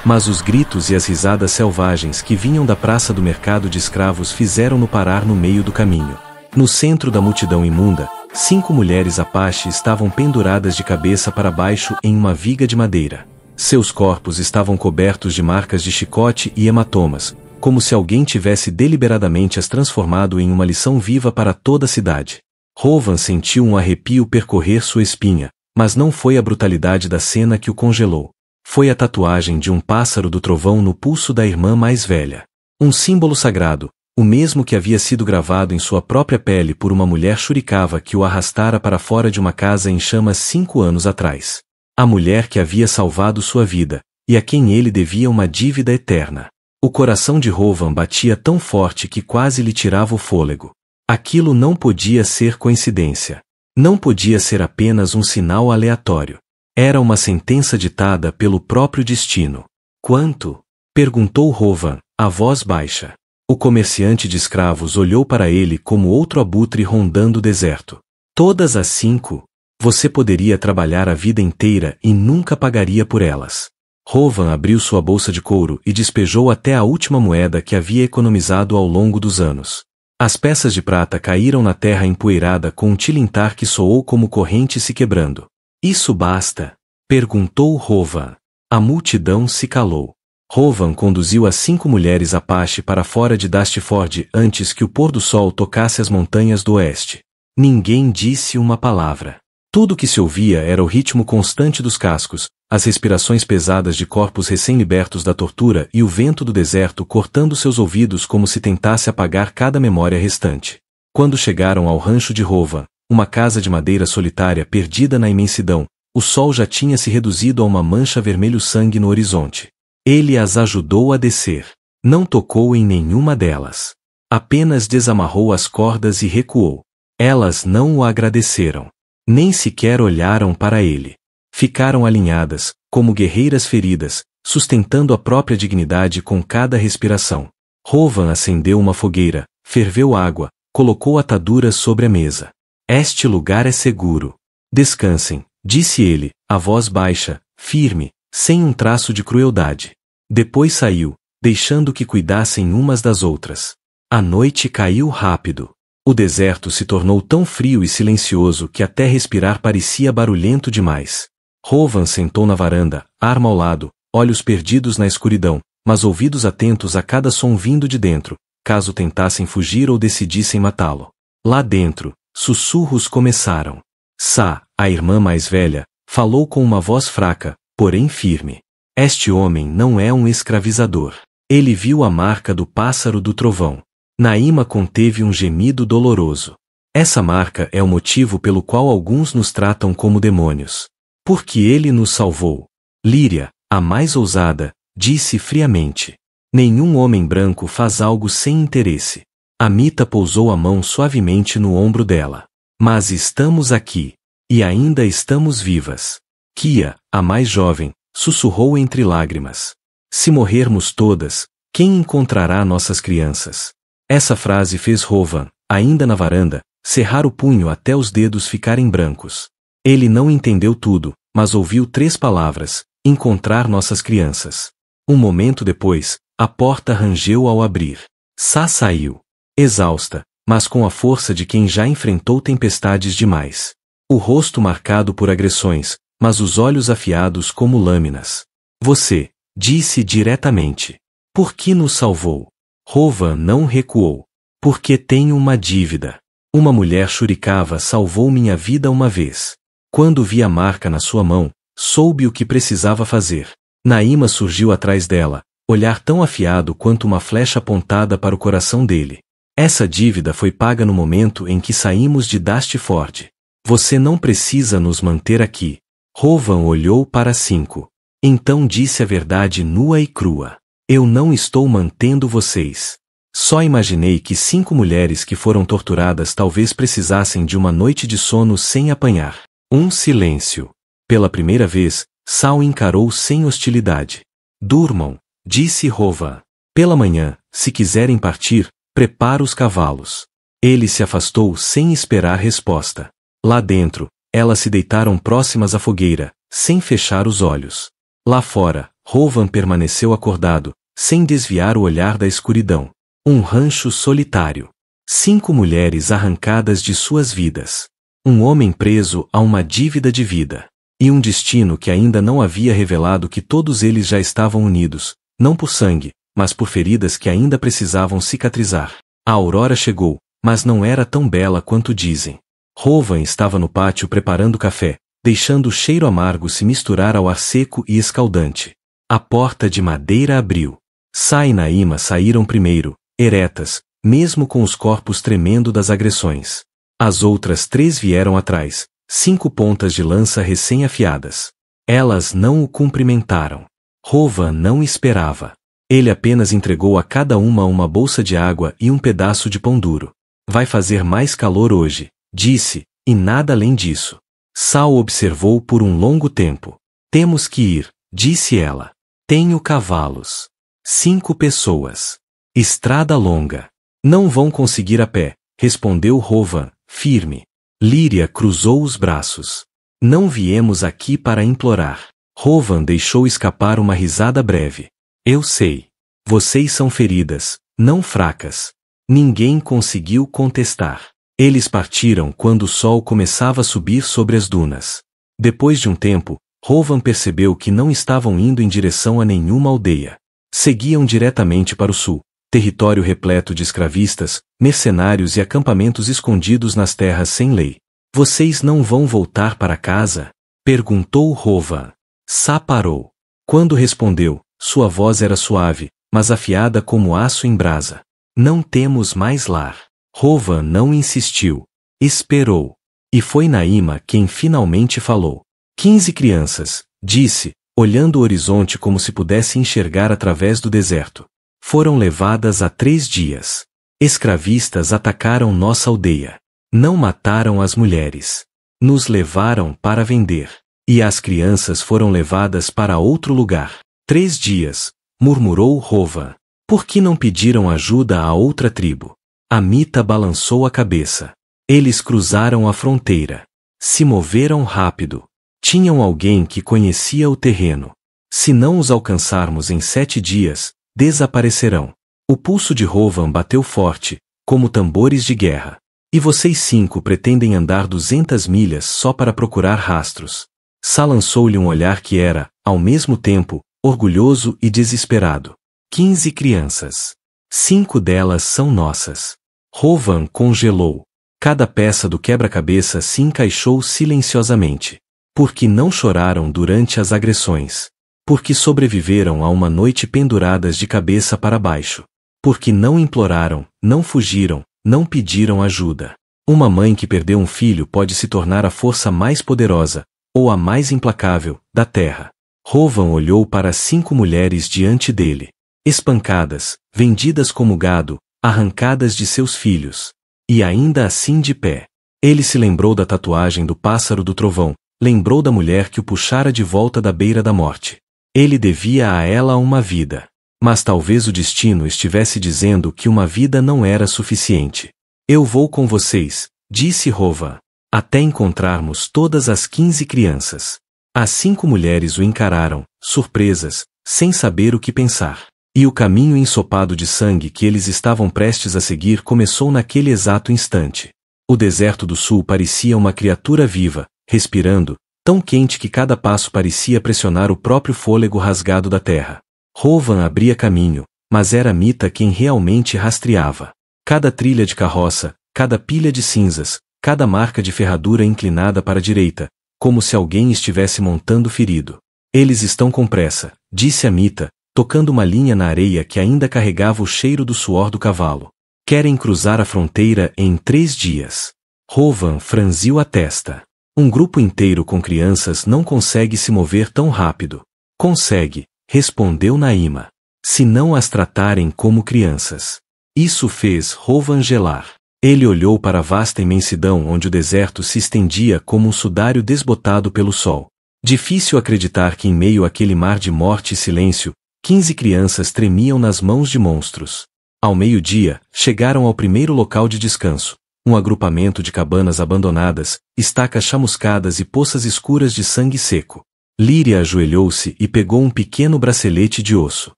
Mas os gritos e as risadas selvagens que vinham da praça do mercado de escravos fizeram-no parar no meio do caminho. No centro da multidão imunda, 5 mulheres Apache estavam penduradas de cabeça para baixo em uma viga de madeira. Seus corpos estavam cobertos de marcas de chicote e hematomas, como se alguém tivesse deliberadamente as transformado em uma lição viva para toda a cidade. Rovan sentiu um arrepio percorrer sua espinha, mas não foi a brutalidade da cena que o congelou. Foi a tatuagem de um pássaro do trovão no pulso da irmã mais velha. Um símbolo sagrado, o mesmo que havia sido gravado em sua própria pele por uma mulher Churicava que o arrastara para fora de uma casa em chamas 5 anos atrás. A mulher que havia salvado sua vida, e a quem ele devia uma dívida eterna. O coração de Rovan batia tão forte que quase lhe tirava o fôlego. Aquilo não podia ser coincidência. Não podia ser apenas um sinal aleatório. Era uma sentença ditada pelo próprio destino. Quanto? Perguntou Rovan, a voz baixa. O comerciante de escravos olhou para ele como outro abutre rondando o deserto. Todas as 5? Você poderia trabalhar a vida inteira e nunca pagaria por elas. Rovan abriu sua bolsa de couro e despejou até a última moeda que havia economizado ao longo dos anos. As peças de prata caíram na terra empoeirada com um tilintar que soou como corrente se quebrando. Isso basta? Perguntou Rovan. A multidão se calou. Rovan conduziu as 5 mulheres Apache para fora de Dasteford antes que o pôr do sol tocasse as montanhas do oeste. Ninguém disse uma palavra. Tudo que se ouvia era o ritmo constante dos cascos, as respirações pesadas de corpos recém-libertos da tortura e o vento do deserto cortando seus ouvidos como se tentasse apagar cada memória restante. Quando chegaram ao rancho de Rovan, uma casa de madeira solitária perdida na imensidão, o sol já tinha se reduzido a uma mancha vermelho-sangue no horizonte. Ele as ajudou a descer. Não tocou em nenhuma delas. Apenas desamarrou as cordas e recuou. Elas não o agradeceram. Nem sequer olharam para ele. Ficaram alinhadas, como guerreiras feridas, sustentando a própria dignidade com cada respiração. Rovan acendeu uma fogueira, ferveu água, colocou ataduras sobre a mesa. Este lugar é seguro. Descansem, disse ele, a voz baixa, firme, sem um traço de crueldade. Depois saiu, deixando que cuidassem umas das outras. A noite caiu rápido. O deserto se tornou tão frio e silencioso que até respirar parecia barulhento demais. Rovan sentou na varanda, arma ao lado, olhos perdidos na escuridão, mas ouvidos atentos a cada som vindo de dentro, caso tentassem fugir ou decidissem matá-lo. Lá dentro, sussurros começaram. Sa, a irmã mais velha, falou com uma voz fraca, porém firme. Este homem não é um escravizador. Ele viu a marca do pássaro do trovão. Naíma conteve um gemido doloroso. Essa marca é o motivo pelo qual alguns nos tratam como demônios. Porque ele nos salvou. Líria, a mais ousada, disse friamente. Nenhum homem branco faz algo sem interesse. Amita pousou a mão suavemente no ombro dela. Mas estamos aqui. E ainda estamos vivas. Kia, a mais jovem, sussurrou entre lágrimas. Se morrermos todas, quem encontrará nossas crianças? Essa frase fez Rovan, ainda na varanda, cerrar o punho até os dedos ficarem brancos. Ele não entendeu tudo, mas ouviu 3 palavras: encontrar nossas crianças. Um momento depois, a porta rangeu ao abrir. Sa saiu. Exausta, mas com a força de quem já enfrentou tempestades demais. O rosto marcado por agressões, mas os olhos afiados como lâminas. Você, disse diretamente. Por que nos salvou? Rovan não recuou. Porque tenho uma dívida. Uma mulher Churicava salvou minha vida uma vez. Quando vi a marca na sua mão, soube o que precisava fazer. Naíma surgiu atrás dela, olhar tão afiado quanto uma flecha apontada para o coração dele. Essa dívida foi paga no momento em que saímos de Dasteford. Você não precisa nos manter aqui. Rovan olhou para 5. Então disse a verdade nua e crua. Eu não estou mantendo vocês. Só imaginei que 5 mulheres que foram torturadas talvez precisassem de uma noite de sono sem apanhar. Um silêncio. Pela primeira vez, Sal encarou sem hostilidade. Durmam, disse Rovan. Pela manhã, se quiserem partir, prepara os cavalos. Ele se afastou sem esperar resposta. Lá dentro, elas se deitaram próximas à fogueira, sem fechar os olhos. Lá fora, Rovan permaneceu acordado, sem desviar o olhar da escuridão. Um rancho solitário. 5 mulheres arrancadas de suas vidas. Um homem preso a uma dívida de vida. E um destino que ainda não havia revelado que todos eles já estavam unidos, não por sangue, mas por feridas que ainda precisavam cicatrizar. A aurora chegou, mas não era tão bela quanto dizem. Rovan estava no pátio preparando café, deixando o cheiro amargo se misturar ao ar seco e escaldante. A porta de madeira abriu. Sai e Naima saíram primeiro, eretas, mesmo com os corpos tremendo das agressões. As outras 3 vieram atrás, 5 pontas de lança recém-afiadas. Elas não o cumprimentaram. Rovan não esperava. Ele apenas entregou a cada uma bolsa de água e um pedaço de pão duro. Vai fazer mais calor hoje, disse, e nada além disso. Sal observou por um longo tempo. Temos que ir, disse ela. Tenho cavalos. 5 pessoas. Estrada longa. Não vão conseguir a pé, respondeu Rovan, firme. Líria cruzou os braços. Não viemos aqui para implorar. Rovan deixou escapar uma risada breve. Eu sei. Vocês são feridas, não fracas. Ninguém conseguiu contestar. Eles partiram quando o sol começava a subir sobre as dunas. Depois de um tempo, Rovan percebeu que não estavam indo em direção a nenhuma aldeia. Seguiam diretamente para o sul, território repleto de escravistas, mercenários e acampamentos escondidos nas terras sem lei. Vocês não vão voltar para casa? Perguntou Rovan. Sá parou. Quando respondeu, sua voz era suave, mas afiada como aço em brasa. Não temos mais lar. Rovan não insistiu. Esperou. E foi Naima quem finalmente falou. 15 crianças, disse, olhando o horizonte como se pudesse enxergar através do deserto. Foram levadas há 3 dias. Escravistas atacaram nossa aldeia. Não mataram as mulheres. Nos levaram para vender. E as crianças foram levadas para outro lugar. 3 dias, murmurou Rovan. Por que não pediram ajuda a outra tribo? Amita balançou a cabeça. Eles cruzaram a fronteira. Se moveram rápido. Tinham alguém que conhecia o terreno. Se não os alcançarmos em 7 dias, desaparecerão. O pulso de Rovan bateu forte, como tambores de guerra. E vocês 5 pretendem andar 200 milhas só para procurar rastros. Sá lançou-lhe um olhar que era, ao mesmo tempo, orgulhoso e desesperado. 15 crianças. 5 delas são nossas. Rovan congelou. Cada peça do quebra-cabeça se encaixou silenciosamente. Porque não choraram durante as agressões. Porque sobreviveram a uma noite penduradas de cabeça para baixo. Porque não imploraram, não fugiram, não pediram ajuda. Uma mãe que perdeu um filho pode se tornar a força mais poderosa, ou a mais implacável, da terra. Rovan olhou para as 5 mulheres diante dele. Espancadas, vendidas como gado, arrancadas de seus filhos. E ainda assim de pé. Ele se lembrou da tatuagem do pássaro do trovão, lembrou da mulher que o puxara de volta da beira da morte. Ele devia a ela uma vida. Mas talvez o destino estivesse dizendo que uma vida não era suficiente. Eu vou com vocês, disse Rovan, até encontrarmos todas as 15 crianças. As 5 mulheres o encararam, surpresas, sem saber o que pensar. E o caminho ensopado de sangue que eles estavam prestes a seguir começou naquele exato instante. O deserto do sul parecia uma criatura viva, respirando, tão quente que cada passo parecia pressionar o próprio fôlego rasgado da terra. Rovan abria caminho, mas era Amita quem realmente rastreava. Cada trilha de carroça, cada pilha de cinzas, cada marca de ferradura inclinada para a direita, como se alguém estivesse montando ferido. Eles estão com pressa, disse Amita, tocando uma linha na areia que ainda carregava o cheiro do suor do cavalo. Querem cruzar a fronteira em 3 dias. Rovan franziu a testa. Um grupo inteiro com crianças não consegue se mover tão rápido. Consegue, respondeu Naima. Se não as tratarem como crianças. Isso fez Rovan gelar. Ele olhou para a vasta imensidão onde o deserto se estendia como um sudário desbotado pelo sol. Difícil acreditar que em meio àquele mar de morte e silêncio, 15 crianças tremiam nas mãos de monstros. Ao meio-dia, chegaram ao primeiro local de descanso, um agrupamento de cabanas abandonadas, estacas chamuscadas e poças escuras de sangue seco. Líria ajoelhou-se e pegou um pequeno bracelete de osso.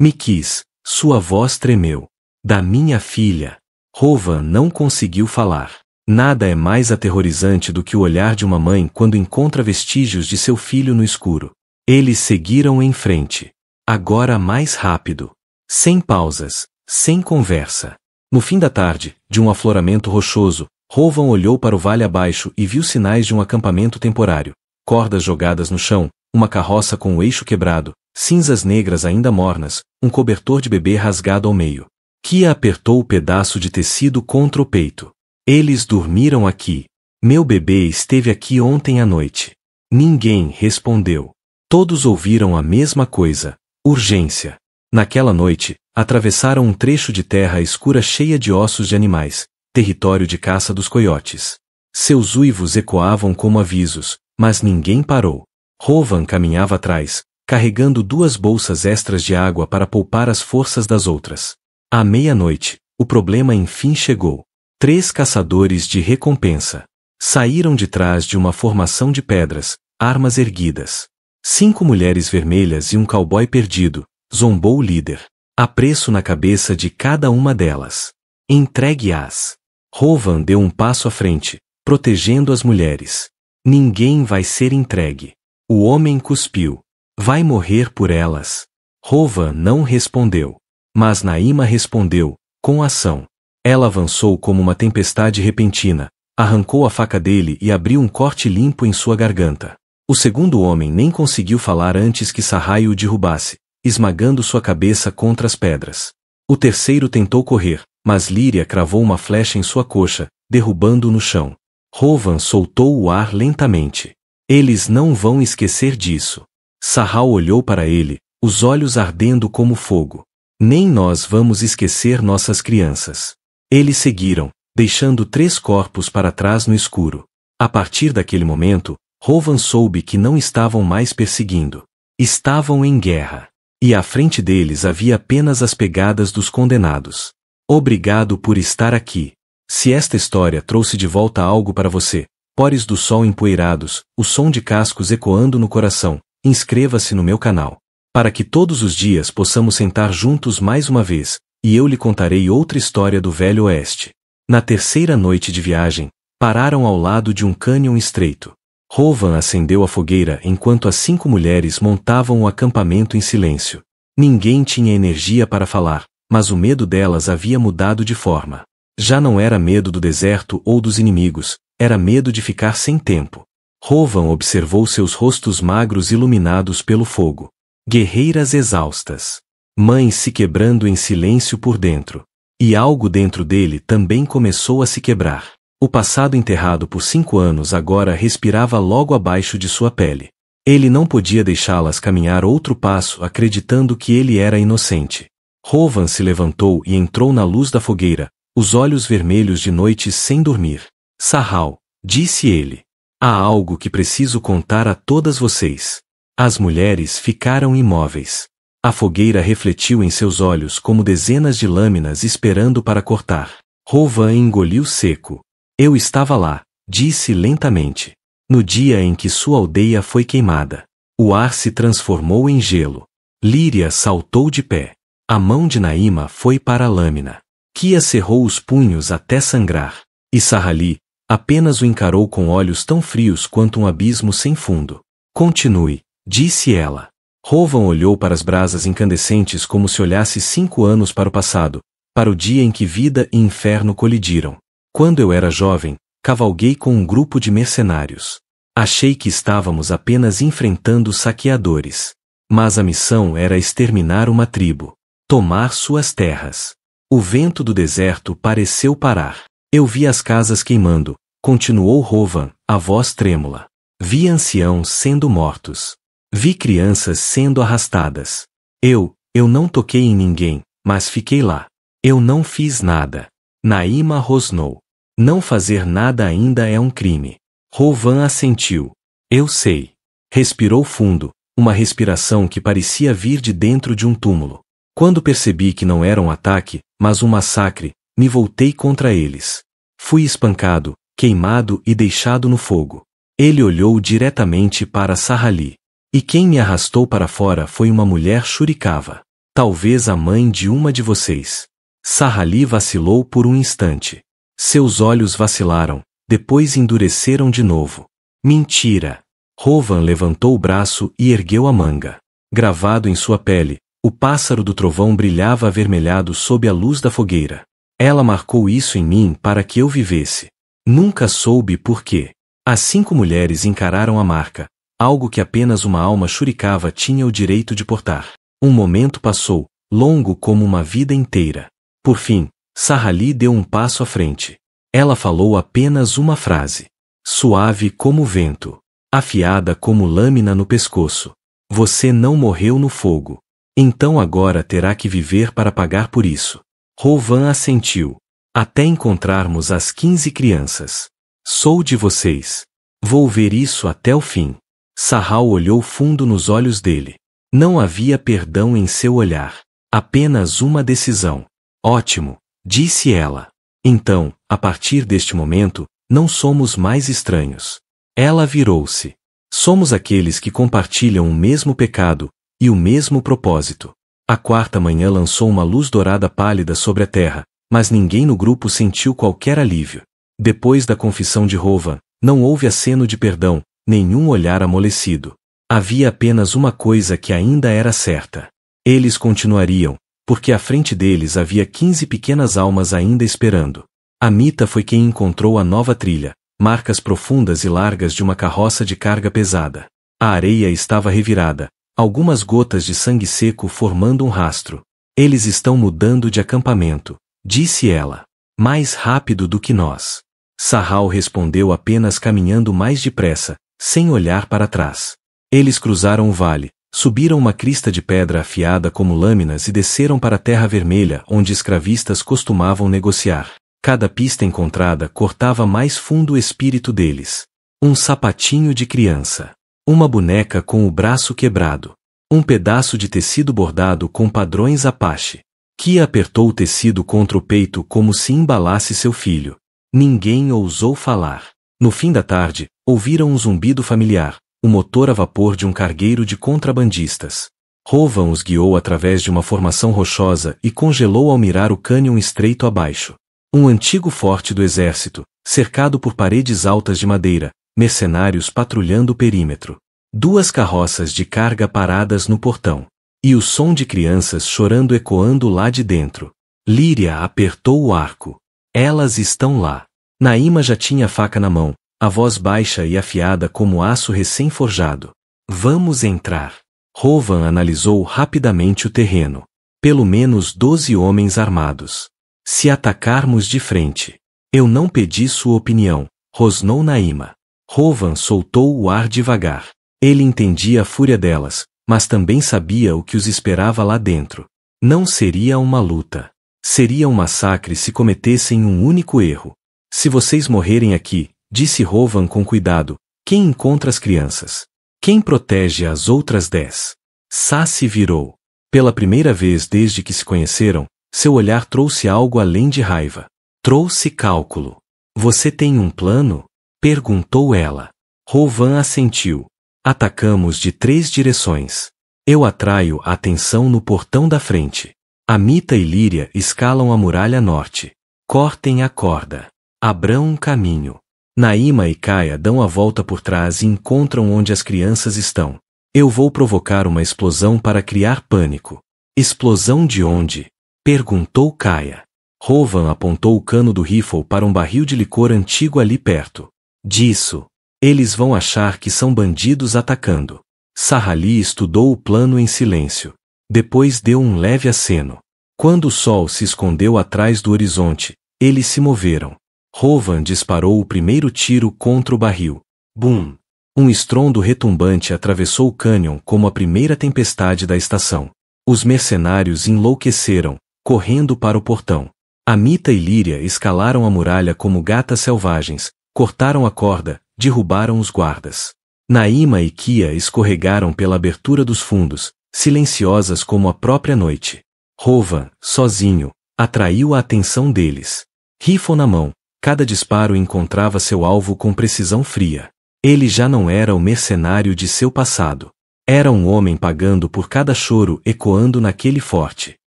Me quis, sua voz tremeu. Da minha filha. Rovan não conseguiu falar. Nada é mais aterrorizante do que o olhar de uma mãe quando encontra vestígios de seu filho no escuro. Eles seguiram em frente. Agora mais rápido. Sem pausas, sem conversa. No fim da tarde, de um afloramento rochoso, Rovan olhou para o vale abaixo e viu sinais de um acampamento temporário. Cordas jogadas no chão, uma carroça com o eixo quebrado, cinzas negras ainda mornas, um cobertor de bebê rasgado ao meio. Kia apertou o pedaço de tecido contra o peito. Eles dormiram aqui. Meu bebê esteve aqui ontem à noite. Ninguém respondeu. Todos ouviram a mesma coisa. Urgência. Naquela noite, atravessaram um trecho de terra escura cheia de ossos de animais, território de caça dos coiotes. Seus uivos ecoavam como avisos, mas ninguém parou. Rovan caminhava atrás, carregando 2 bolsas extras de água para poupar as forças das outras. À meia-noite, o problema enfim chegou. 3 caçadores de recompensa. Saíram de trás de uma formação de pedras, armas erguidas. 5 mulheres vermelhas e um cowboy perdido, zombou o líder. Há preço na cabeça de cada uma delas. Entregue-as. Rovan deu um passo à frente, protegendo as mulheres. Ninguém vai ser entregue. O homem cuspiu. Vai morrer por elas. Rovan não respondeu. Mas Naima respondeu, com ação. Ela avançou como uma tempestade repentina, arrancou a faca dele e abriu um corte limpo em sua garganta. O segundo homem nem conseguiu falar antes que Sarrai o derrubasse, esmagando sua cabeça contra as pedras. O terceiro tentou correr, mas Líria cravou uma flecha em sua coxa, derrubando-o no chão. Rovan soltou o ar lentamente. Eles não vão esquecer disso. Sarral olhou para ele, os olhos ardendo como fogo. Nem nós vamos esquecer nossas crianças. Eles seguiram, deixando 3 corpos para trás no escuro. A partir daquele momento, Rovan soube que não estavam mais perseguindo. Estavam em guerra. E à frente deles havia apenas as pegadas dos condenados. Obrigado por estar aqui. Se esta história trouxe de volta algo para você, pores do sol empoeirados, o som de cascos ecoando no coração, inscreva-se no meu canal. Para que todos os dias possamos sentar juntos mais uma vez, e eu lhe contarei outra história do Velho Oeste. Na terceira noite de viagem, pararam ao lado de um cânion estreito. Rovan acendeu a fogueira enquanto as 5 mulheres montavam o acampamento em silêncio. Ninguém tinha energia para falar, mas o medo delas havia mudado de forma. Já não era medo do deserto ou dos inimigos, era medo de ficar sem tempo. Rovan observou seus rostos magros iluminados pelo fogo. Guerreiras exaustas. Mães se quebrando em silêncio por dentro. E algo dentro dele também começou a se quebrar. O passado enterrado por 5 anos agora respirava logo abaixo de sua pele. Ele não podia deixá-las caminhar outro passo acreditando que ele era inocente. Rovan se levantou e entrou na luz da fogueira, os olhos vermelhos de noites sem dormir. Sarral, disse ele. Há algo que preciso contar a todas vocês. As mulheres ficaram imóveis. A fogueira refletiu em seus olhos como dezenas de lâminas esperando para cortar. Rovan engoliu seco. Eu estava lá, disse lentamente. No dia em que sua aldeia foi queimada. O ar se transformou em gelo. Líria saltou de pé. A mão de Naima foi para a lâmina. Kia cerrou os punhos até sangrar. E Sarhali apenas o encarou com olhos tão frios quanto um abismo sem fundo. Continue, disse ela. Rovan olhou para as brasas incandescentes como se olhasse 5 anos para o passado, para o dia em que vida e inferno colidiram. Quando eu era jovem, cavalguei com um grupo de mercenários. Achei que estávamos apenas enfrentando saqueadores. Mas a missão era exterminar uma tribo. Tomar suas terras. O vento do deserto pareceu parar. Eu vi as casas queimando, continuou Rovan, a voz trêmula. Vi anciãos sendo mortos. Vi crianças sendo arrastadas. Eu não toquei em ninguém, mas fiquei lá. Eu não fiz nada. Naima rosnou. Não fazer nada ainda é um crime. Rovan assentiu. Eu sei. Respirou fundo, uma respiração que parecia vir de dentro de um túmulo. Quando percebi que não era um ataque, mas um massacre, me voltei contra eles. Fui espancado, queimado e deixado no fogo. Ele olhou diretamente para Sarhali. E quem me arrastou para fora foi uma mulher Shurikava. Talvez a mãe de uma de vocês. Sahali vacilou por um instante. Seus olhos vacilaram, depois endureceram de novo. Mentira! Rovan levantou o braço e ergueu a manga. Gravado em sua pele, o pássaro do trovão brilhava avermelhado sob a luz da fogueira. Ela marcou isso em mim para que eu vivesse. Nunca soube por quê. As 5 mulheres encararam a marca, algo que apenas uma alma Shurikava tinha o direito de portar. Um momento passou, longo como uma vida inteira. Por fim, Sahali deu um passo à frente. Ela falou apenas uma frase. Suave como vento. Afiada como lâmina no pescoço. Você não morreu no fogo. Então agora terá que viver para pagar por isso. Rovan assentiu. Até encontrarmos as 15 crianças. Sou de vocês. Vou ver isso até o fim. Sahal olhou fundo nos olhos dele. Não havia perdão em seu olhar. Apenas uma decisão. Ótimo, disse ela. Então, a partir deste momento, não somos mais estranhos. Ela virou-se. Somos aqueles que compartilham o mesmo pecado e o mesmo propósito. A 4ª manhã lançou uma luz dourada pálida sobre a terra, mas ninguém no grupo sentiu qualquer alívio. Depois da confissão de Rovan, não houve aceno de perdão, nenhum olhar amolecido. Havia apenas uma coisa que ainda era certa. Eles continuariam, porque à frente deles havia 15 pequenas almas ainda esperando. Amita foi quem encontrou a nova trilha, marcas profundas e largas de uma carroça de carga pesada. A areia estava revirada, algumas gotas de sangue seco formando um rastro. Eles estão mudando de acampamento, disse ela. Mais rápido do que nós. Sahal respondeu apenas caminhando mais depressa, sem olhar para trás. Eles cruzaram o vale, subiram uma crista de pedra afiada como lâminas e desceram para a terra vermelha onde escravistas costumavam negociar. Cada pista encontrada cortava mais fundo o espírito deles. Um sapatinho de criança. Uma boneca com o braço quebrado. Um pedaço de tecido bordado com padrões Apache. Kia apertou o tecido contra o peito como se embalasse seu filho. Ninguém ousou falar. No fim da tarde, ouviram um zumbido familiar, o motor a vapor de um cargueiro de contrabandistas. Rovan os guiou através de uma formação rochosa e congelou ao mirar o cânion estreito abaixo. Um antigo forte do exército, cercado por paredes altas de madeira, mercenários patrulhando o perímetro. 2 carroças de carga paradas no portão. E o som de crianças chorando ecoando lá de dentro. Líria apertou o arco. Elas estão lá. Naima já tinha a faca na mão, a voz baixa e afiada como aço recém-forjado. Vamos entrar. Rovan analisou rapidamente o terreno. Pelo menos 12 homens armados. Se atacarmos de frente. Eu não pedi sua opinião, rosnou Naima. Rovan soltou o ar devagar. Ele entendia a fúria delas, mas também sabia o que os esperava lá dentro. Não seria uma luta. Seria um massacre se cometessem um único erro. Se vocês morrerem aqui, disse Rovan com cuidado, quem encontra as crianças? Quem protege as outras 10? Sá se virou. Pela primeira vez desde que se conheceram, seu olhar trouxe algo além de raiva. Trouxe cálculo. Você tem um plano? Perguntou ela. Rovan assentiu. Atacamos de 3 direções. Eu atraio a atenção no portão da frente. Amita e Líria escalam a muralha norte. Cortem a corda. Abram um caminho. Naima e Kaia dão a volta por trás e encontram onde as crianças estão. Eu vou provocar uma explosão para criar pânico. Explosão de onde? Perguntou Kaia. Rovan apontou o cano do rifle para um barril de licor antigo ali perto. Disso. Eles vão achar que são bandidos atacando. Sahali estudou o plano em silêncio. Depois deu um leve aceno. Quando o sol se escondeu atrás do horizonte, eles se moveram. Rovan disparou o primeiro tiro contra o barril. Bum! Um estrondo retumbante atravessou o cânion como a primeira tempestade da estação. Os mercenários enlouqueceram, correndo para o portão. Amita e Líria escalaram a muralha como gatas selvagens, cortaram a corda, derrubaram os guardas. Naima e Kia escorregaram pela abertura dos fundos, silenciosas como a própria noite. Rovan, sozinho, atraiu a atenção deles. Rifle na mão, cada disparo encontrava seu alvo com precisão fria. Ele já não era o mercenário de seu passado. Era um homem pagando por cada choro ecoando naquele forte.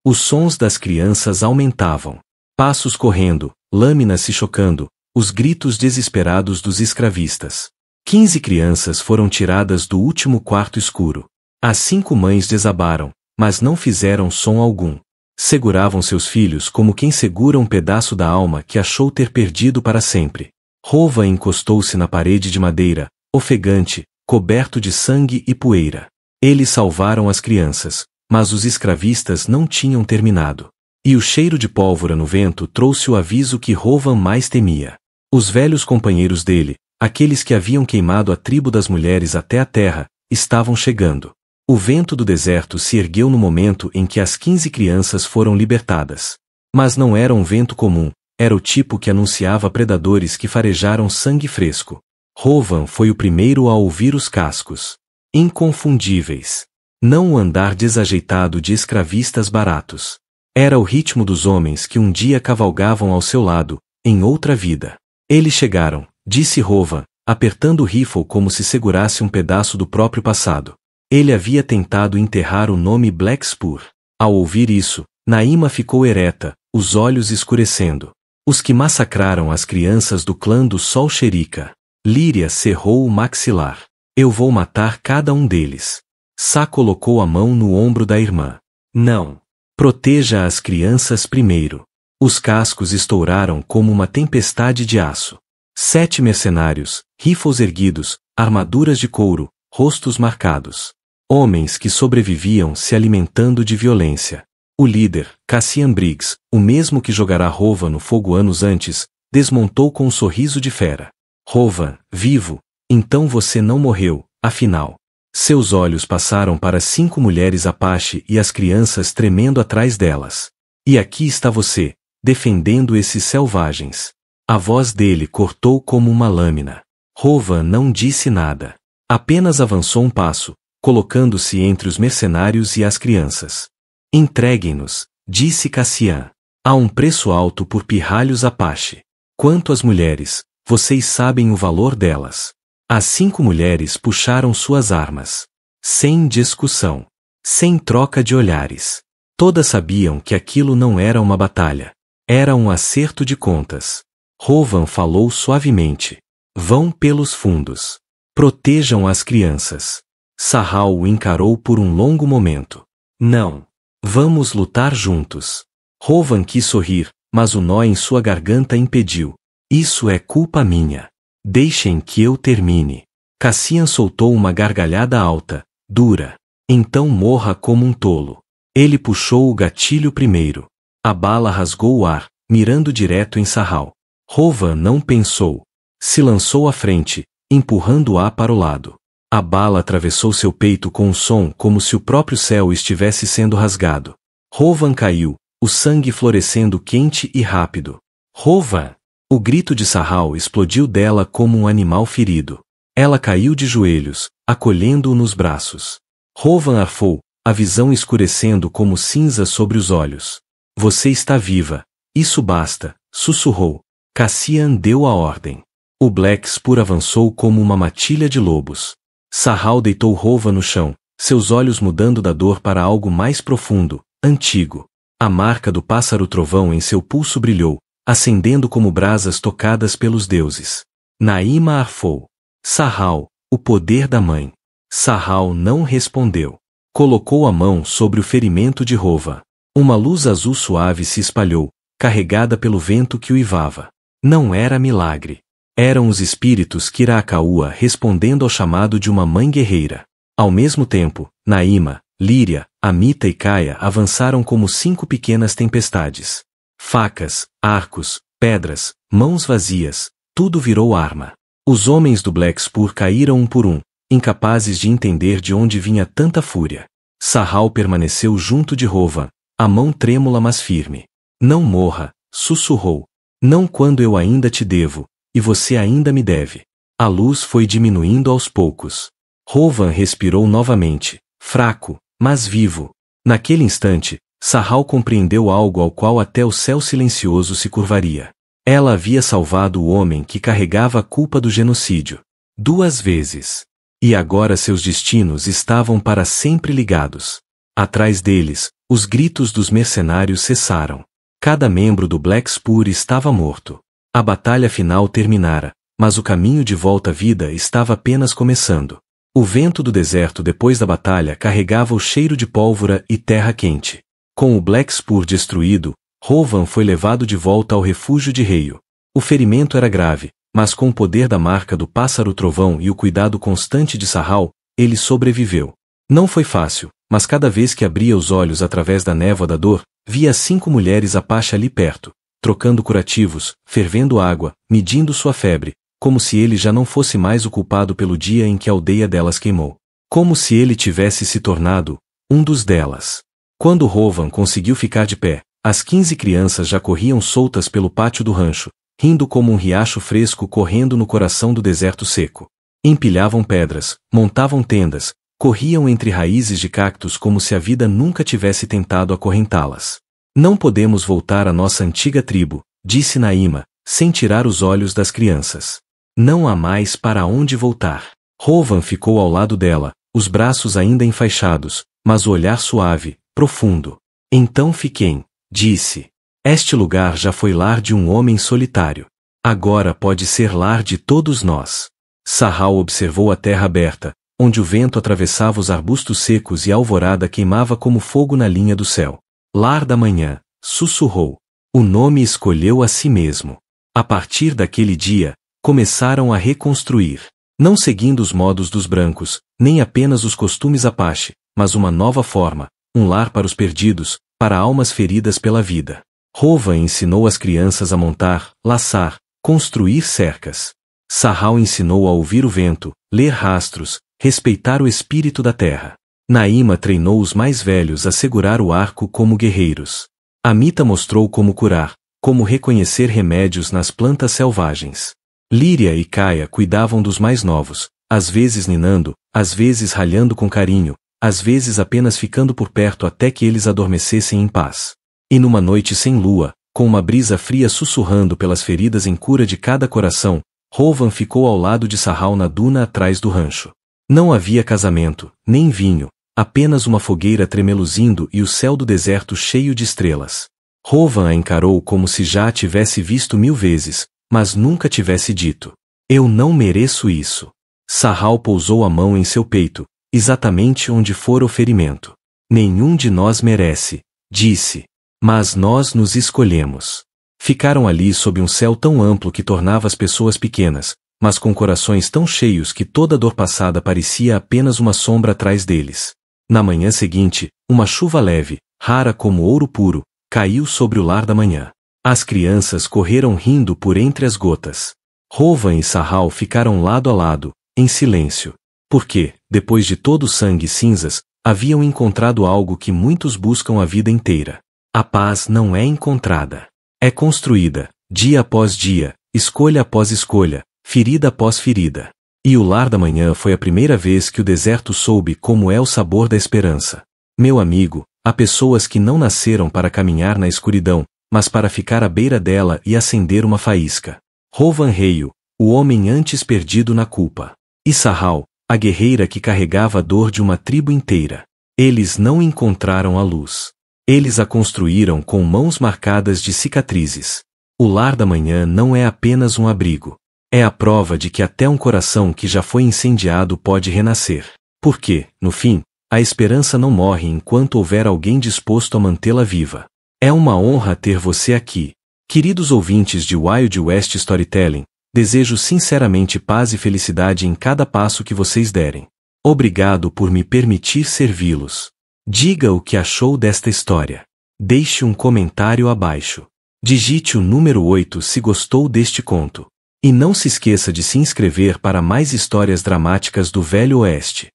Os sons das crianças aumentavam. Passos correndo, lâminas se chocando, os gritos desesperados dos escravistas. 15 crianças foram tiradas do último quarto escuro. As 5 mães desabaram, mas não fizeram som algum. Seguravam seus filhos como quem segura um pedaço da alma que achou ter perdido para sempre. Rova encostou-se na parede de madeira, ofegante, coberto de sangue e poeira. Eles salvaram as crianças, mas os escravistas não tinham terminado. E o cheiro de pólvora no vento trouxe o aviso que Rovan mais temia. Os velhos companheiros dele, aqueles que haviam queimado a tribo das mulheres até a terra, estavam chegando. O vento do deserto se ergueu no momento em que as 15 crianças foram libertadas. Mas não era um vento comum, era o tipo que anunciava predadores que farejaram sangue fresco. Rovan foi o primeiro a ouvir os cascos. Inconfundíveis. Não o andar desajeitado de escravistas baratos. Era o ritmo dos homens que um dia cavalgavam ao seu lado, em outra vida. Eles chegaram, disse Rovan, apertando o rifle como se segurasse um pedaço do próprio passado. Ele havia tentado enterrar o nome Black Spur. Ao ouvir isso, Naima ficou ereta, os olhos escurecendo. Os que massacraram as crianças do clã do Sol Xerica. Líria cerrou o maxilar. Eu vou matar cada um deles. Sá colocou a mão no ombro da irmã. Não. Proteja as crianças primeiro. Os cascos estouraram como uma tempestade de aço. 7 mercenários, rifles erguidos, armaduras de couro, rostos marcados. Homens que sobreviviam se alimentando de violência. O líder, Cassian Briggs, o mesmo que jogará Rovan no fogo anos antes, desmontou com um sorriso de fera. Rovan, vivo, então você não morreu, afinal. Seus olhos passaram para 5 mulheres Apache e as crianças tremendo atrás delas. E aqui está você, defendendo esses selvagens. A voz dele cortou como uma lâmina. Rovan não disse nada. Apenas avançou um passo, colocando-se entre os mercenários e as crianças. Entreguem-nos, disse Cassian. Há um preço alto por pirralhos Apache. Quanto às mulheres, vocês sabem o valor delas. As 5 mulheres puxaram suas armas. Sem discussão. Sem troca de olhares. Todas sabiam que aquilo não era uma batalha. Era um acerto de contas. Rovan falou suavemente. Vão pelos fundos. Protejam as crianças. Sahal o encarou por um longo momento. Não. Vamos lutar juntos. Rovan quis sorrir, mas o nó em sua garganta impediu. Isso é culpa minha. Deixem que eu termine. Cassian soltou uma gargalhada alta, dura. Então morra como um tolo. Ele puxou o gatilho primeiro. A bala rasgou o ar, mirando direto em Sahal. Rovan não pensou. Se lançou à frente, empurrando-a para o lado. A bala atravessou seu peito com um som como se o próprio céu estivesse sendo rasgado. Rovan caiu, o sangue florescendo quente e rápido. Rovan! O grito de Sahal explodiu dela como um animal ferido. Ela caiu de joelhos, acolhendo-o nos braços. Rovan arfou, a visão escurecendo como cinza sobre os olhos. Você está viva. Isso basta, sussurrou. Cassian deu a ordem. O Black Spur avançou como uma matilha de lobos. Sahal deitou Rovan no chão, seus olhos mudando da dor para algo mais profundo, antigo. A marca do pássaro-trovão em seu pulso brilhou, acendendo como brasas tocadas pelos deuses. Naima arfou. Sahal, o poder da mãe. Sahal não respondeu. Colocou a mão sobre o ferimento de Rovan. Uma luz azul suave se espalhou, carregada pelo vento que uivava. Não era milagre. Eram os espíritos Kirakaua respondendo ao chamado de uma mãe guerreira. Ao mesmo tempo, Naima, Líria, Amita e Kaia avançaram como 5 pequenas tempestades. Facas, arcos, pedras, mãos vazias, tudo virou arma. Os homens do Black Spur caíram um por um, incapazes de entender de onde vinha tanta fúria. Sahal permaneceu junto de Rovan, a mão trêmula mas firme. Não morra, sussurrou. Não quando eu ainda te devo, e você ainda me deve. A luz foi diminuindo aos poucos. Rovan respirou novamente, fraco, mas vivo. Naquele instante, Sahal compreendeu algo ao qual até o céu silencioso se curvaria. Ela havia salvado o homem que carregava a culpa do genocídio. 2 vezes. E agora seus destinos estavam para sempre ligados. Atrás deles, os gritos dos mercenários cessaram. Cada membro do Black Spur estava morto. A batalha final terminara, mas o caminho de volta à vida estava apenas começando. O vento do deserto depois da batalha carregava o cheiro de pólvora e terra quente. Com o Black Spur destruído, Rovan foi levado de volta ao refúgio de Reio. O ferimento era grave, mas com o poder da marca do pássaro trovão e o cuidado constante de Sarhal, ele sobreviveu. Não foi fácil, mas cada vez que abria os olhos através da névoa da dor, via 5 mulheres Apache ali perto, trocando curativos, fervendo água, medindo sua febre, como se ele já não fosse mais o culpado pelo dia em que a aldeia delas queimou. Como se ele tivesse se tornado um dos delas. Quando Rovan conseguiu ficar de pé, as 15 crianças já corriam soltas pelo pátio do rancho, rindo como um riacho fresco correndo no coração do deserto seco. Empilhavam pedras, montavam tendas, corriam entre raízes de cactos como se a vida nunca tivesse tentado acorrentá-las. Não podemos voltar à nossa antiga tribo, disse Naima, sem tirar os olhos das crianças. Não há mais para onde voltar. Rovan ficou ao lado dela, os braços ainda enfaixados, mas o olhar suave, profundo. Então fiquem, disse. Este lugar já foi lar de um homem solitário. Agora pode ser lar de todos nós. Sarhal observou a terra aberta, onde o vento atravessava os arbustos secos e a alvorada queimava como fogo na linha do céu. Lar da manhã, sussurrou. O nome escolheu a si mesmo. A partir daquele dia, começaram a reconstruir, não seguindo os modos dos brancos, nem apenas os costumes Apache, mas uma nova forma, um lar para os perdidos, para almas feridas pela vida. Rovan ensinou as crianças a montar, laçar, construir cercas. Sarhal ensinou a ouvir o vento, ler rastros, respeitar o espírito da terra. Naima treinou os mais velhos a segurar o arco como guerreiros. Amita mostrou como curar, como reconhecer remédios nas plantas selvagens. Líria e Kaia cuidavam dos mais novos, às vezes ninando, às vezes ralhando com carinho, às vezes apenas ficando por perto até que eles adormecessem em paz. E numa noite sem lua, com uma brisa fria sussurrando pelas feridas em cura de cada coração, Rovan ficou ao lado de Sarhal na duna atrás do rancho. Não havia casamento, nem vinho, apenas uma fogueira tremeluzindo e o céu do deserto cheio de estrelas. Rovan a encarou como se já a tivesse visto 1000 vezes, mas nunca tivesse dito: eu não mereço isso. Sarhal pousou a mão em seu peito, exatamente onde fora o ferimento. Nenhum de nós merece, disse. Mas nós nos escolhemos. Ficaram ali sob um céu tão amplo que tornava as pessoas pequenas, mas com corações tão cheios que toda dor passada parecia apenas uma sombra atrás deles. Na manhã seguinte, uma chuva leve, rara como ouro puro, caiu sobre o lar da manhã. As crianças correram rindo por entre as gotas. Rovan e Sarhal ficaram lado a lado, em silêncio. Porque, depois de todo o sangue e cinzas, haviam encontrado algo que muitos buscam a vida inteira. A paz não é encontrada. É construída, dia após dia, escolha após escolha, ferida após ferida. E o lar da manhã foi a primeira vez que o deserto soube como é o sabor da esperança. Meu amigo, há pessoas que não nasceram para caminhar na escuridão, mas para ficar à beira dela e acender uma faísca. Rovan Reio, o homem antes perdido na culpa. E Sarhal, a guerreira que carregava a dor de uma tribo inteira. Eles não encontraram a luz. Eles a construíram com mãos marcadas de cicatrizes. O lar da manhã não é apenas um abrigo. É a prova de que até um coração que já foi incendiado pode renascer. Porque, no fim, a esperança não morre enquanto houver alguém disposto a mantê-la viva. É uma honra ter você aqui. Queridos ouvintes de Wild West Storytelling, desejo sinceramente paz e felicidade em cada passo que vocês derem. Obrigado por me permitir servi-los. Diga o que achou desta história. Deixe um comentário abaixo. Digite o número 8 se gostou deste conto. E não se esqueça de se inscrever para mais histórias dramáticas do Velho Oeste.